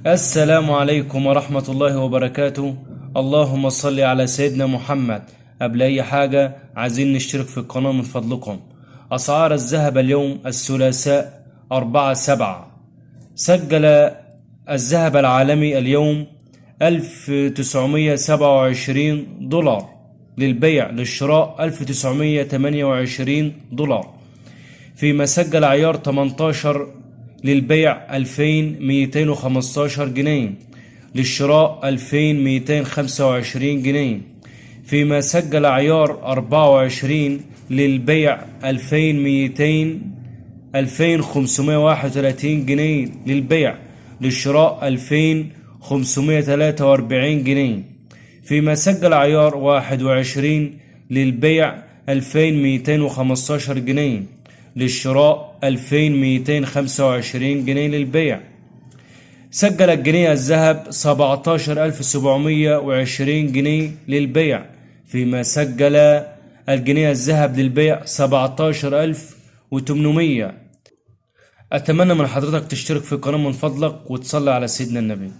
السلام عليكم ورحمة الله وبركاته. اللهم صل على سيدنا محمد. قبل أي حاجة عايزين نشترك في القناة من فضلكم. أسعار الذهب اليوم الثلاثاء 4/7. سجل الذهب العالمي اليوم 1927 دولار للبيع، للشراء 1928 دولار، فيما سجل عيار 18 للبيع 2215 جنيه، للشراء 2225 جنيه، فيما سجل عيار 24 للبيع 2531 جنيه للبيع، للشراء 2543 جنيه، فيما سجل عيار 21 للبيع 2215 جنيه، للشراء 2225 جنيه للبيع. سجل الجنيه الذهب 17720 جنيه للبيع، فيما سجل الجنيه الذهب للبيع 17800. أتمنى من حضرتك تشترك في القناة من فضلك وتصلي على سيدنا النبي.